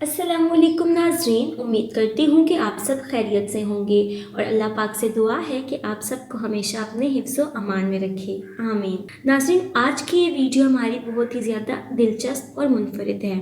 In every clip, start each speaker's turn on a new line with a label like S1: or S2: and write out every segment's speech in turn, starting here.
S1: अस्सलाम वालेकुम नाज़रीन, उम्मीद करती हूँ कि आप सब खैरियत से होंगे और अल्लाह पाक से दुआ है कि आप सबको हमेशा अपने हिफ्ज़ व अमान में रखे, आमीन। नाज़रीन, आज की ये वीडियो हमारी बहुत ही ज़्यादा दिलचस्प और मुनफरिद है।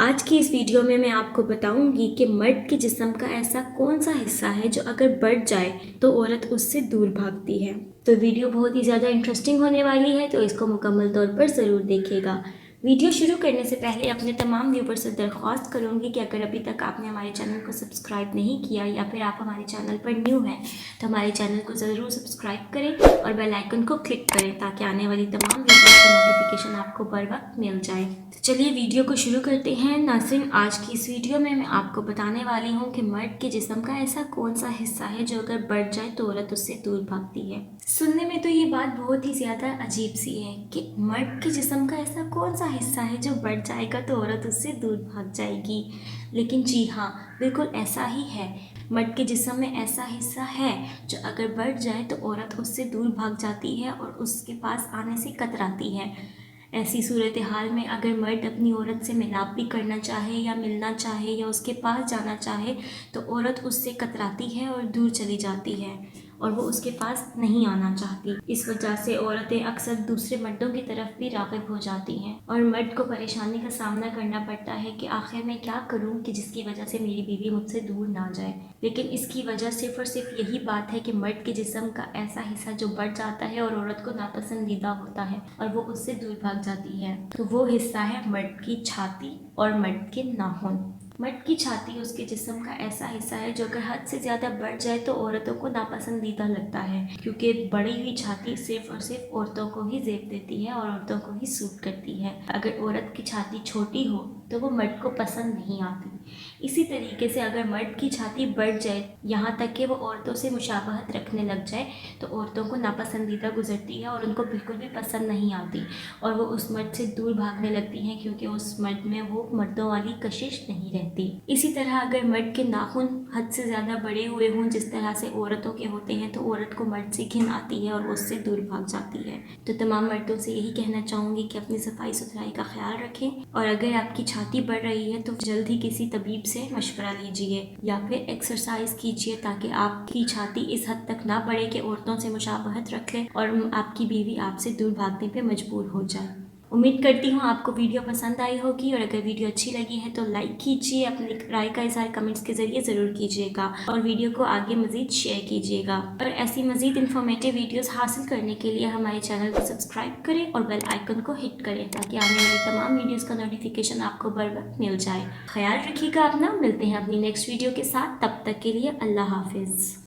S1: आज की इस वीडियो में मैं आपको बताऊंगी कि मर्द के जिस्म का ऐसा कौन सा हिस्सा है जो अगर बढ़ जाए तो औरत उससे दूर भागती है। तो वीडियो बहुत ही ज़्यादा इंटरेस्टिंग होने वाली है, तो इसको मुकम्मल तौर पर ज़रूर देखिएगा। वीडियो शुरू करने से पहले अपने तमाम व्यूवर से दरख्वास्त करूंगी कि अगर अभी तक आपने हमारे चैनल को सब्सक्राइब नहीं किया या फिर आप हमारे चैनल पर न्यू हैं तो हमारे चैनल को ज़रूर सब्सक्राइब करें और बेल आइकन को क्लिक करें ताकि आने वाली तमाम वीडियोस की नोटिफिकेशन आपको बर वक्त मिल जाए। तो चलिए वीडियो को शुरू करते हैं। नाज़रीन, आज की इस वीडियो में मैं आपको बताने वाली हूँ कि मर्द के जिस्म का ऐसा कौन सा हिस्सा है जो अगर बढ़ जाए तो औरत उससे दूर भागती है। सुनने में तो ये बात बहुत ही ज़्यादा अजीब सी है कि मर्द के जिस्म का ऐसा कौन सा हिस्सा है जो बढ़ जाएगा तो औरत उससे दूर भाग जाएगी, लेकिन जी हाँ, बिल्कुल ऐसा ही है। मर्द के जिस्म में ऐसा हिस्सा है जो अगर बढ़ जाए तो औरत उससे दूर भाग जाती है और उसके पास आने से कतराती है। ऐसी सूरत हाल में अगर मर्द अपनी औरत से मिलाप भी करना चाहे या मिलना चाहे या उसके पास जाना चाहे तो औरत उससे कतराती है और दूर चली जाती है और वो उसके पास नहीं आना चाहती। इस वजह से औरतें अक्सर दूसरे मर्दों की तरफ भी राग़िब हो जाती हैं और मर्द को परेशानी का सामना करना पड़ता है कि आखिर मैं क्या करूं कि जिसकी वजह से मेरी बीवी मुझसे दूर ना जाए। लेकिन इसकी वजह सिर्फ और सिर्फ यही बात है कि मर्द के जिस्म का ऐसा हिस्सा जो बढ़ जाता है और औरत को नापसंदीदा होता है और वो उससे दूर भाग जाती है, तो वो हिस्सा है मर्द की छाती और मर्द के नाखून। मर्द की छाती उसके जिस्म का ऐसा हिस्सा है जो अगर हद से ज़्यादा बढ़ जाए तो औरतों को नापसंदीदा लगता है, क्योंकि बढ़ी हुई छाती सिर्फ और सिर्फ औरतों को ही ज़ेब देती है और औरतों को ही सूट करती है। अगर औरत की छाती छोटी हो तो वो मर्द को पसंद नहीं आती। इसी तरीके से अगर मर्द की छाती बढ़ जाए, यहाँ तक कि वो औरतों से मुशाबहत रखने लग जाए, तो औरतों को नापसंदीदा गुजरती है और उनको बिल्कुल भी पसंद नहीं आती और वो उस मर्द से दूर भागने लगती हैं, क्योंकि उस मर्द में वो मर्दों वाली कशिश नहीं रहती। इसी तरह अगर मर्द के नाखून हद से ज़्यादा बड़े हुए हों जिस तरह से औरतों के होते हैं तो औरत को मर्द से घिन आती है और उससे दूर भाग जाती है। तो तमाम मर्दों से यही कहना चाहूँगी कि अपनी सफाई सुथराई का ख्याल रखें और अगर आपकी छाती बढ़ रही है तो जल्द ही किसी तबीब से मशवरा लीजिए या फिर एक्सरसाइज कीजिए ताकि आपकी छाती इस हद तक ना बढ़े कि औरतों से मुशाबहत रख ले और आपकी बीवी आपसे दूर भागने पे मजबूर हो जाए। उम्मीद करती हूँ आपको वीडियो पसंद आई होगी और अगर वीडियो अच्छी लगी है तो लाइक कीजिए, अपनी राय का इज़हार कमेंट्स के ज़रिए ज़रूर कीजिएगा और वीडियो को आगे मज़ीद शेयर कीजिएगा। और ऐसी मज़ीद इन्फॉर्मेटिव वीडियोस हासिल करने के लिए हमारे चैनल को सब्सक्राइब करें और बेल आइकन को हिट करें ताकि आने वाली तमाम वीडियोस का नोटिफिकेशन आपको बर वक्त मिल जाए। ख्याल रखिएगा अपना, मिलते हैं अपनी नेक्स्ट वीडियो के साथ, तब तक के लिए अल्लाह हाफिज़।